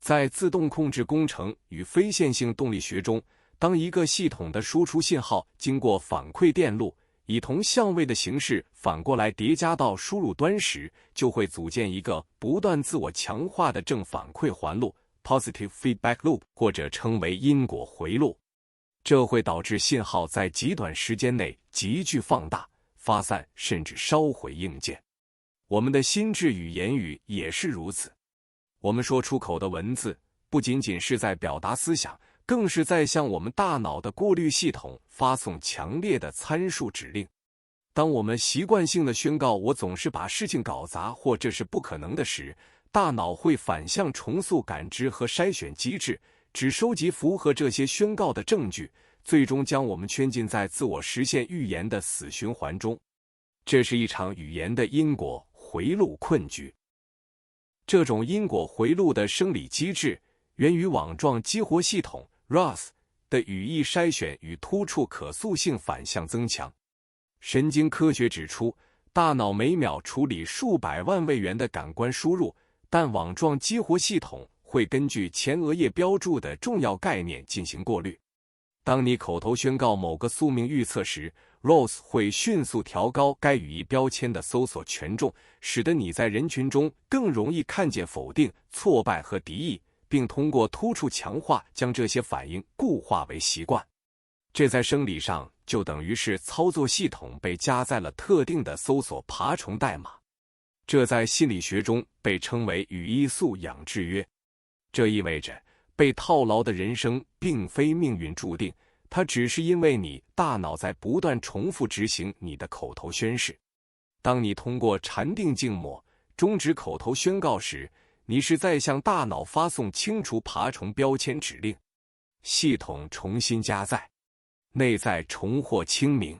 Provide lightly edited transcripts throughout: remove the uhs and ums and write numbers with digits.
在自动控制工程与非线性动力学中，当一个系统的输出信号经过反馈电路，以同相位的形式反过来叠加到输入端时，就会组建一个不断自我强化的正反馈环路 （positive feedback loop）， 或者称为因果回路。这会导致信号在极短时间内急剧放大、发散，甚至烧毁硬件。我们的心智与言语也是如此。我们说出口的文字，不仅仅是在表达思想，更是在向我们大脑的过滤系统发送强烈的参数指令。当我们习惯性的宣告我总是把事情搞砸，或这是不可能的时，大脑会反向重塑感知和筛选机制，只收集符合这些宣告的证据，最终将我们圈进在自我实现预言的死循环中。这是一场语言的因果回路困局。这种因果回路的生理机制源于网状激活系统 ROS 的语义筛选与突触可塑性反向增强。神经科学指出，大脑每秒处理数百万位元的感官输入，但网状激活系统会根据前额叶标注的重要概念进行过滤。当你口头宣告某个宿命预测时， ROS 会迅速调高该语义标签的搜索权重，使得你在人群中更容易看见否定、挫败和敌意，并通过突触强化将这些反应固化为习惯。这在生理上就等于是操作系统被加载了特定的搜索爬虫代码。这在心理学中被称为语义素养制约。这意味着被套牢的人生并非命运注定，它只是因为你大脑在不断重复执行你的口头宣誓。当你通过禅定静默终止口头宣告时，你是在向大脑发送清除爬虫标签指令。系统重新加载，内在重获清明。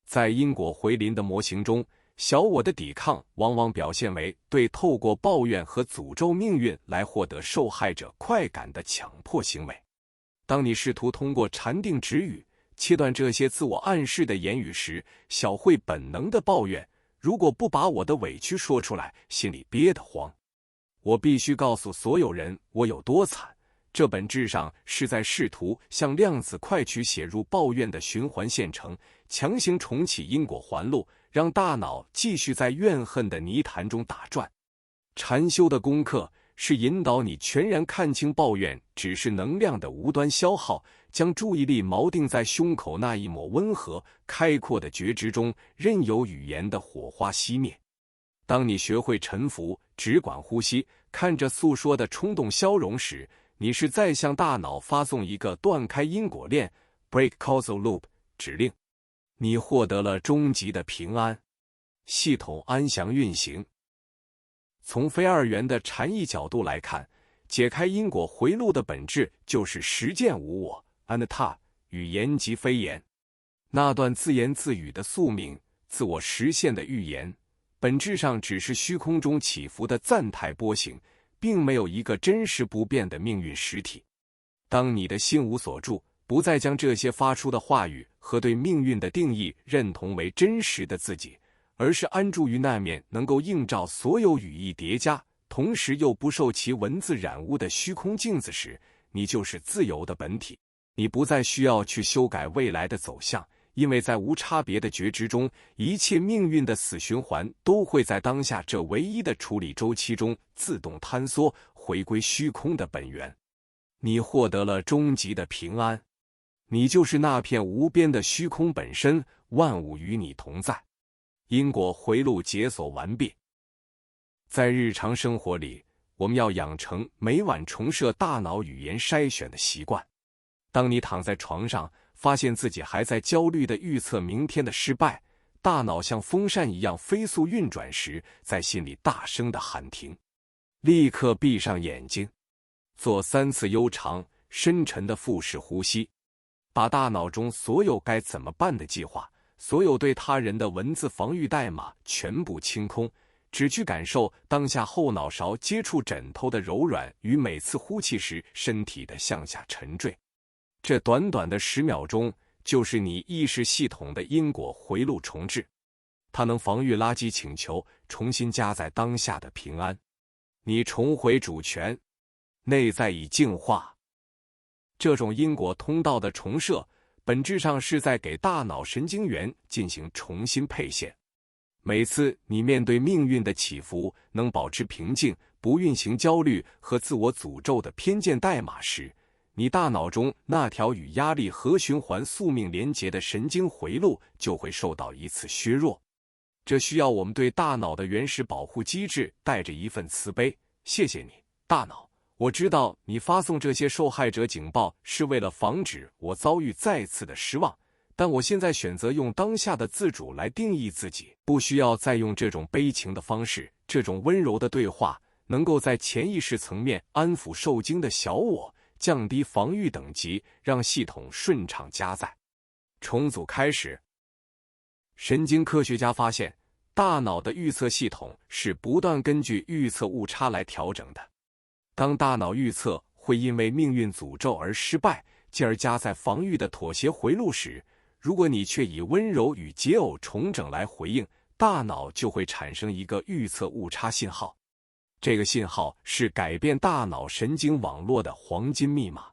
在因果回林的模型中，小我的抵抗往往表现为对透过抱怨和诅咒命运来获得受害者快感的强迫行为。当你试图通过禅定止语切断这些自我暗示的言语时，小会本能的抱怨：如果不把我的委屈说出来，心里憋得慌。我必须告诉所有人我有多惨。这本质上是在试图向量子快取写入抱怨的循环线程，强行重启因果环路，让大脑继续在怨恨的泥潭中打转。禅修的功课是引导你全然看清抱怨只是能量的无端消耗，将注意力锚定在胸口那一抹温和开阔的觉知中，任由语言的火花熄灭。当你学会臣服，只管呼吸，看着诉说的冲动消融时，你是在向大脑发送一个断开因果链 （break causal loop） 指令。你获得了终极的平安，系统安详运行。从非二元的禅意角度来看，解开因果回路的本质就是实践无我 （anatta） 语言即非言。那段自言自语的宿命、自我实现的预言，本质上只是虚空中起伏的暂态波形，并没有一个真实不变的命运实体。当你的心无所住，不再将这些发出的话语和对命运的定义认同为真实的自己，而是安住于那面能够映照所有语义叠加，同时又不受其文字染污的虚空镜子时，你就是自由的本体。你不再需要去修改未来的走向，因为在无差别的觉知中，一切命运的死循环都会在当下这唯一的处理周期中自动坍缩，回归虚空的本源。你获得了终极的平安，你就是那片无边的虚空本身，万物与你同在。因果回路解锁完毕。在日常生活里，我们要养成每晚重设大脑语言筛选的习惯。当你躺在床上，发现自己还在焦虑地预测明天的失败，大脑像风扇一样飞速运转时，在心里大声地喊停。立刻闭上眼睛，做3次悠长、深沉的腹式呼吸，把大脑中所有该怎么办的计划，所有对他人的文字防御代码全部清空，只去感受当下后脑勺接触枕头的柔软与每次呼气时身体的向下沉坠。这短短的10秒钟，就是你意识系统的因果回路重置。它能防御垃圾请求，重新加载当下的平安。你重回主权。内在已净化。这种因果通道的重设，本质上是在给大脑神经元进行重新配线。每次你面对命运的起伏，能保持平静，不运行焦虑和自我诅咒的偏见代码时，你大脑中那条与压力核循环宿命连结的神经回路就会受到一次削弱。这需要我们对大脑的原始保护机制带着一份慈悲。谢谢你，大脑，我知道你发送这些受害者警报是为了防止我遭遇再次的失望，但我现在选择用当下的自主来定义自己，不需要再用这种悲情的方式。这种温柔的对话能够在潜意识层面安抚受惊的小我，降低防御等级，让系统顺畅加载。重组开始。神经科学家发现，大脑的预测系统是不断根据预测误差来调整的。当大脑预测会因为命运诅咒而失败，进而加载防御的妥协回路时，如果你却以温柔与解耦重整来回应，大脑就会产生一个预测误差信号。这个信号是改变大脑神经网络的黄金密码。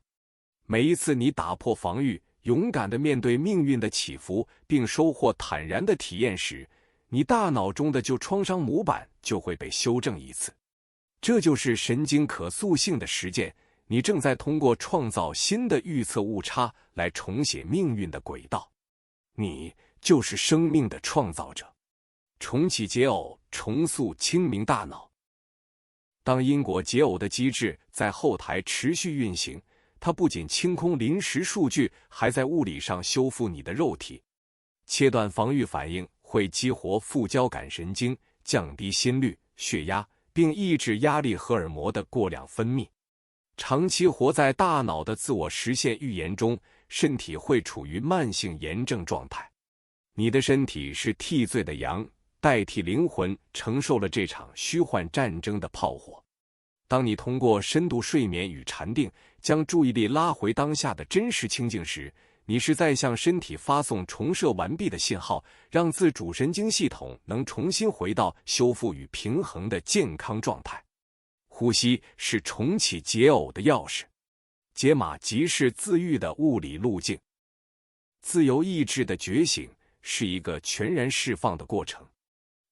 每一次你打破防御，勇敢地面对命运的起伏，并收获坦然的体验时，你大脑中的旧创伤模板就会被修正一次。这就是神经可塑性的实践，你正在通过创造新的预测误差来重写命运的轨道。你就是生命的创造者。重启解耦，重塑清明大脑。当因果解耦的机制在后台持续运行，它不仅清空临时数据，还在物理上修复你的肉体。切断防御反应会激活副交感神经，降低心率、血压，并抑制压力荷尔蒙的过量分泌。长期活在大脑的自我实现预言中，身体会处于慢性炎症状态。你的身体是替罪的羊，代替灵魂承受了这场虚幻战争的炮火。当你通过深度睡眠与禅定，将注意力拉回当下的真实清静时，你是在向身体发送重设完毕的信号，让自主神经系统能重新回到修复与平衡的健康状态。呼吸是重启解耦的钥匙，解码即是自愈的物理路径。自由意志的觉醒是一个全然释放的过程，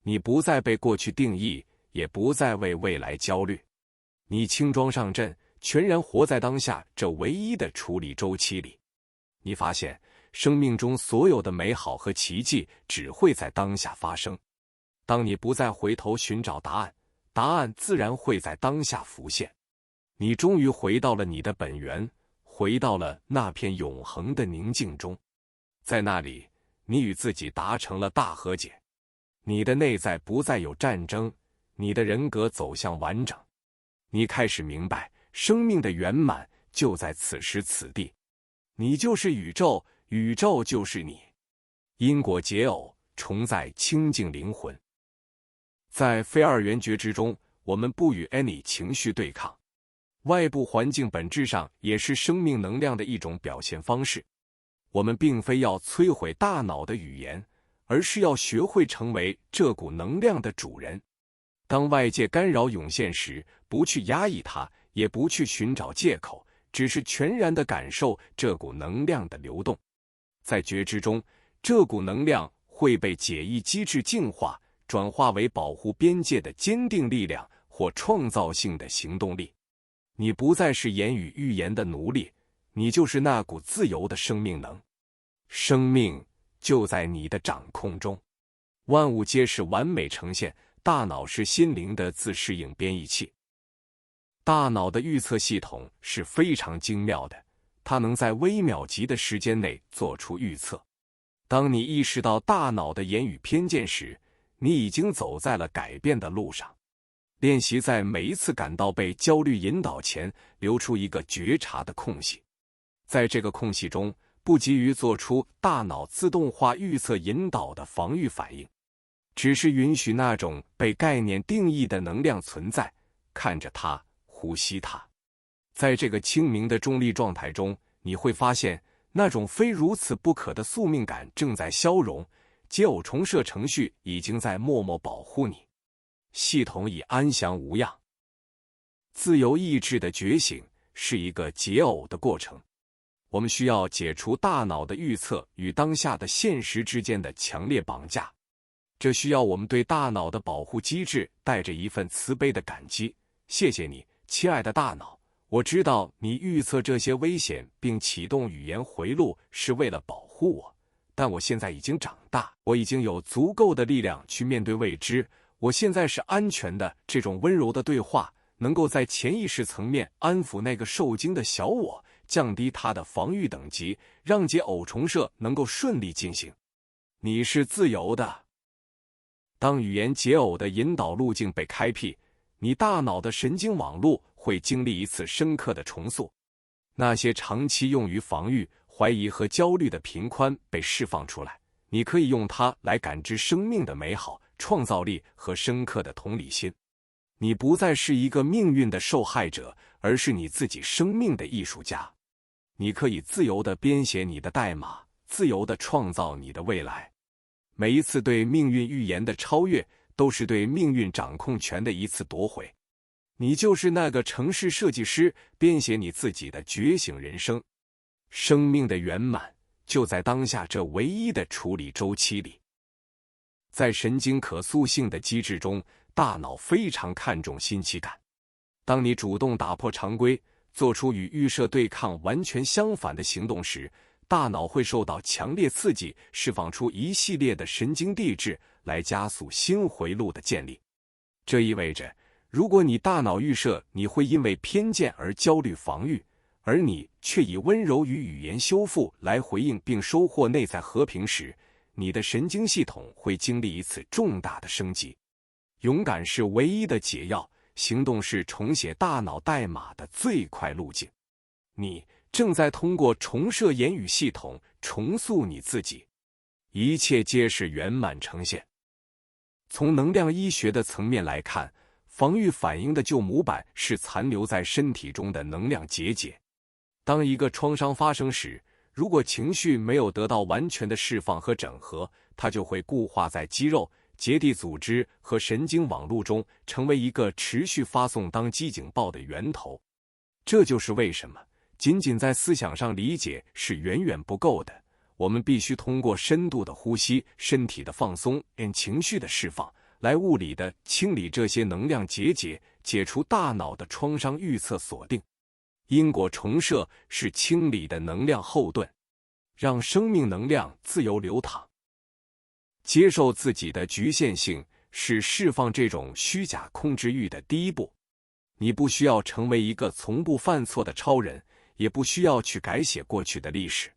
你不再被过去定义，也不再为未来焦虑。你轻装上阵，全然活在当下这唯一的处理周期里。你发现，生命中所有的美好和奇迹只会在当下发生。当你不再回头寻找答案，答案自然会在当下浮现。你终于回到了你的本源，回到了那片永恒的宁静中。在那里，你与自己达成了大和解。你的内在不再有战争，你的人格走向完整。你开始明白，生命的圆满就在此时此地。你就是宇宙，宇宙就是你。因果解耦，重载清净灵魂。在非二元觉知中，我们不与 any 情绪对抗。外部环境本质上也是生命能量的一种表现方式。我们并非要摧毁大脑的语言，而是要学会成为这股能量的主人。当外界干扰涌现时，不去压抑它，也不去寻找借口，只是全然地感受这股能量的流动。在觉知中，这股能量会被解译机制净化，转化为保护边界的坚定力量或创造性的行动力。你不再是言语预言的奴隶，你就是那股自由的生命能。生命就在你的掌控中。万物皆是完美呈现，大脑是心灵的自适应编译器。大脑的预测系统是非常精妙的，它能在微秒级的时间内做出预测。当你意识到大脑的言语偏见时，你已经走在了改变的路上。练习在每一次感到被焦虑引导前，留出一个觉察的空隙。在这个空隙中，不急于做出大脑自动化预测引导的防御反应，只是允许那种被概念定义的能量存在，看着它，呼吸它。在这个清明的中立状态中，你会发现那种非如此不可的宿命感正在消融，解耦重设程序已经在默默保护你。系统已安详无恙。自由意志的觉醒是一个解耦的过程，我们需要解除大脑的预测与当下的现实之间的强烈绑架。这需要我们对大脑的保护机制带着一份慈悲的感激。谢谢你，亲爱的大脑，我知道你预测这些危险并启动语言回路是为了保护我，但我现在已经长大，我已经有足够的力量去面对未知，我现在是安全的。这种温柔的对话能够在潜意识层面安抚那个受惊的小我，降低他的防御等级，让解耦重设能够顺利进行。你是自由的。当语言解耦的引导路径被开辟，你大脑的神经网络会经历一次深刻的重塑。那些长期用于防御、怀疑和焦虑的频宽被释放出来，你可以用它来感知生命的美好、创造力和深刻的同理心。你不再是一个命运的受害者，而是你自己生命的艺术家。你可以自由地编写你的代码，自由地创造你的未来。每一次对命运预言的超越，都是对命运掌控权的一次夺回。你就是那个城市设计师，编写你自己的觉醒人生。生命的圆满就在当下这唯一的处理周期里。在神经可塑性的机制中，大脑非常看重新奇感。当你主动打破常规，做出与预设对抗完全相反的行动时，大脑会受到强烈刺激，释放出一系列的神经递质来加速新回路的建立。这意味着，如果你大脑预设你会因为偏见而焦虑防御，而你却以温柔与语言修复来回应并收获内在和平时，你的神经系统会经历一次重大的升级。勇敢是唯一的解药，行动是重写大脑代码的最快路径。你正在通过重设言语系统重塑你自己，一切皆是圆满呈现。从能量医学的层面来看，防御反应的旧模板是残留在身体中的能量结节。当一个创伤发生时，如果情绪没有得到完全的释放和整合，它就会固化在肌肉、结缔组织和神经网络中，成为一个持续发送当机警报的源头。这就是为什么仅仅在思想上理解是远远不够的，我们必须通过深度的呼吸、身体的放松、情绪的释放，来物理的清理这些能量结节，解除大脑的创伤预测锁定。因果重设是清理的能量后盾，让生命能量自由流淌。接受自己的局限性是释放这种虚假控制欲的第一步。你不需要成为一个从不犯错的超人，也不需要去改写过去的历史。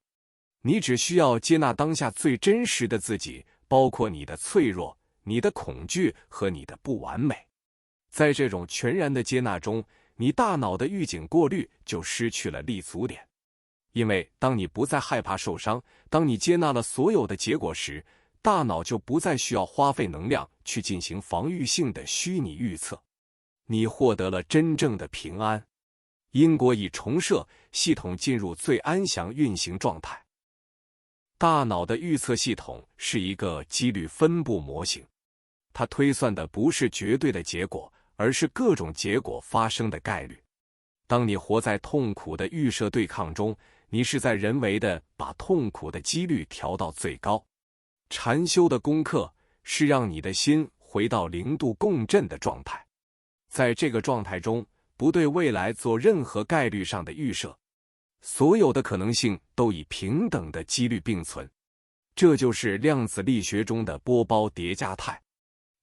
你只需要接纳当下最真实的自己，包括你的脆弱、你的恐惧和你的不完美。在这种全然的接纳中，你大脑的预警过滤就失去了立足点。因为当你不再害怕受伤，当你接纳了所有的结果时，大脑就不再需要花费能量去进行防御性的虚拟预测。你获得了真正的平安。因果已重设，系统进入最安详运行状态。大脑的预测系统是一个几率分布模型，它推算的不是绝对的结果，而是各种结果发生的概率。当你活在痛苦的预设对抗中，你是在人为的把痛苦的几率调到最高。禅修的功课是让你的心回到0度共振的状态，在这个状态中，不对未来做任何概率上的预设，所有的可能性都以平等的几率并存。这就是量子力学中的波包叠加态。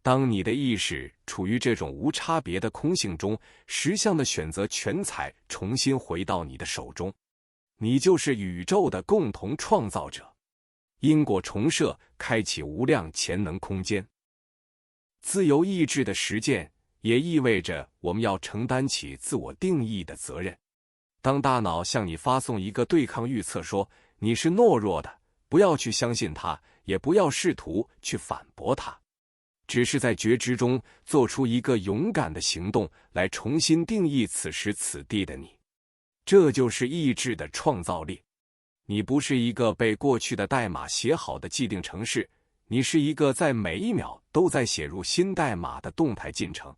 当你的意识处于这种无差别的空性中，实相的选择权才重新回到你的手中。你就是宇宙的共同创造者。因果重设开启无量潜能空间。自由意志的实践也意味着我们要承担起自我定义的责任。当大脑向你发送一个对抗预测说你是懦弱的，不要去相信它，也不要试图去反驳它，只是在觉知中做出一个勇敢的行动，来重新定义此时此地的你。这就是意志的创造力。你不是一个被过去的代码写好的既定程式，你是一个在每一秒都在写入新代码的动态进程。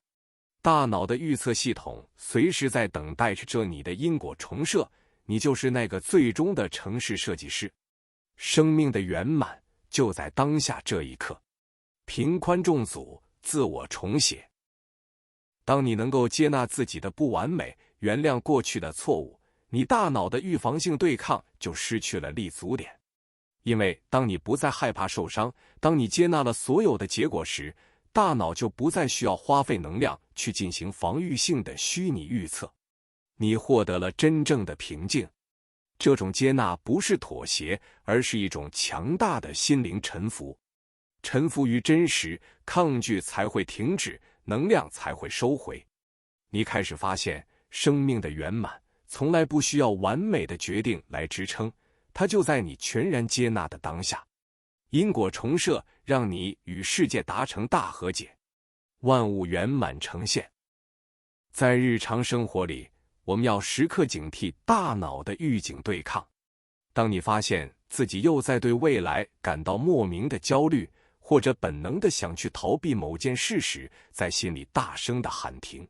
大脑的预测系统随时在等待着你的因果重设，你就是那个最终的城市设计师。生命的圆满就在当下这一刻。平宽重组，自我重写。当你能够接纳自己的不完美，原谅过去的错误，你大脑的预防性对抗就失去了立足点。因为当你不再害怕受伤，当你接纳了所有的结果时，大脑就不再需要花费能量去进行防御性的虚拟预测。你获得了真正的平静。这种接纳不是妥协，而是一种强大的心灵臣服。臣服于真实，抗拒才会停止，能量才会收回。你开始发现，生命的圆满从来不需要完美的决定来支撑，它就在你全然接纳的当下。因果重设让你与世界达成大和解，万物圆满呈现。在日常生活里，我们要时刻警惕大脑的预警对抗。当你发现自己又在对未来感到莫名的焦虑，或者本能的想去逃避某件事时，在心里大声的喊停，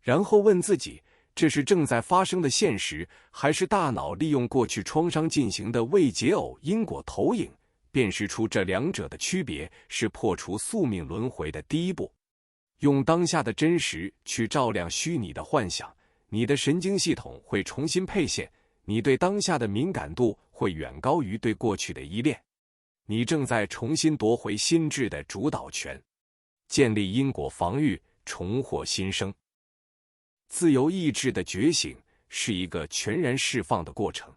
然后问自己，这是正在发生的现实，还是大脑利用过去创伤进行的未解耦因果投影？辨识出这两者的区别，是破除宿命轮回的第一步。用当下的真实去照亮虚拟的幻想，你的神经系统会重新配线，你对当下的敏感度会远高于对过去的依恋。你正在重新夺回心智的主导权，建立因果防御，重获新生。自由意志的觉醒是一个全然释放的过程，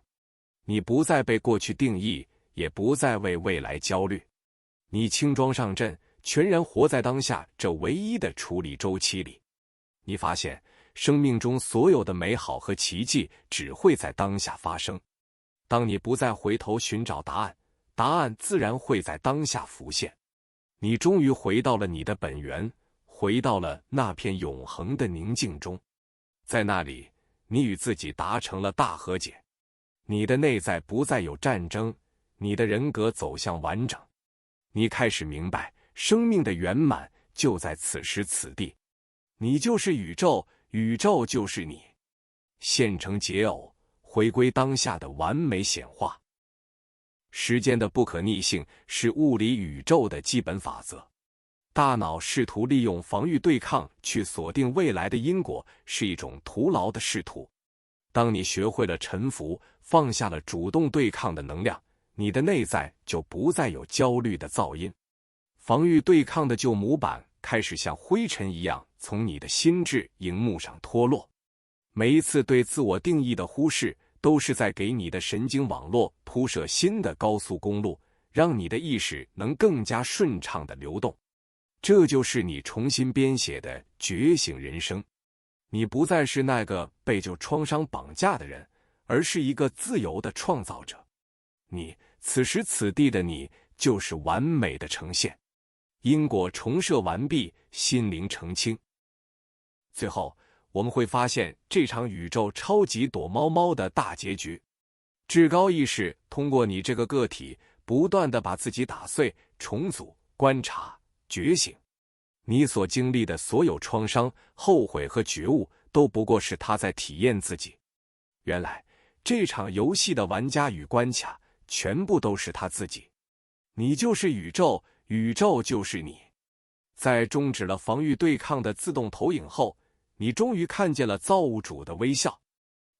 你不再被过去定义，也不再为未来焦虑，你轻装上阵，全然活在当下这唯一的处理周期里。你发现，生命中所有的美好和奇迹只会在当下发生。当你不再回头寻找答案，答案自然会在当下浮现。你终于回到了你的本源，回到了那片永恒的宁静中。在那里，你与自己达成了大和解。你的内在不再有战争，你的人格走向完整。你开始明白，生命的圆满就在此时此地。你就是宇宙，宇宙就是你。现成解耦，回归当下的完美显化。时间的不可逆性是物理宇宙的基本法则。大脑试图利用防御对抗去锁定未来的因果，是一种徒劳的试图。当你学会了臣服，放下了主动对抗的能量，你的内在就不再有焦虑的噪音。防御对抗的旧模板开始像灰尘一样从你的心智荧幕上脱落。每一次对自我定义的忽视，都是在给你的神经网络铺设新的高速公路，让你的意识能更加顺畅地流动。这就是你重新编写的觉醒人生。你不再是那个被旧创伤绑架的人，而是一个自由的创造者。你，此时此地的你，就是完美的呈现。因果重设完毕，心灵澄清。最后，我们会发现这场宇宙超级躲猫猫的大结局。至高意识通过你这个个体，不断地把自己打碎、重组、观察、觉醒。你所经历的所有创伤、后悔和觉悟，都不过是他在体验自己。原来，这场游戏的玩家与关卡，全部都是他自己。你就是宇宙，宇宙就是你。在终止了防御对抗的自动投影后，你终于看见了造物主的微笑。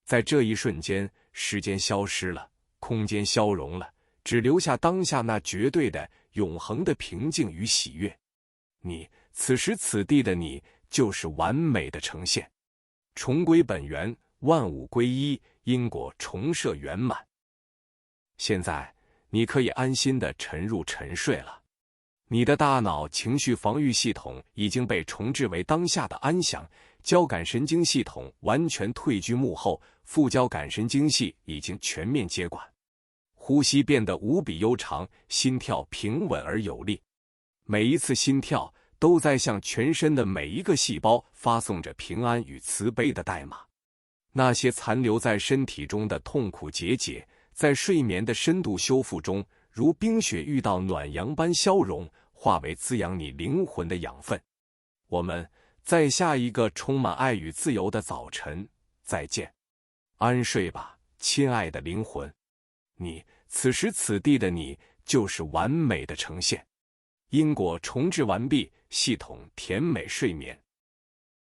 在这一瞬间，时间消失了，空间消融了，只留下当下那绝对的、永恒的平静与喜悦。你，此时此地的你，就是完美的呈现。重归本源，万物归一，因果重设圆满。现在，你可以安心地沉入沉睡了。你的大脑情绪防御系统已经被重置为当下的安详，交感神经系统完全退居幕后，副交感神经系已经全面接管。呼吸变得无比悠长，心跳平稳而有力。每一次心跳都在向全身的每一个细胞发送着平安与慈悲的代码。那些残留在身体中的痛苦结节，在睡眠的深度修复中，如冰雪遇到暖阳般消融，化为滋养你灵魂的养分。我们在下一个充满爱与自由的早晨再见。安睡吧，亲爱的灵魂。你，此时此地的你，就是完美的呈现。因果重置完毕，系统甜美睡眠。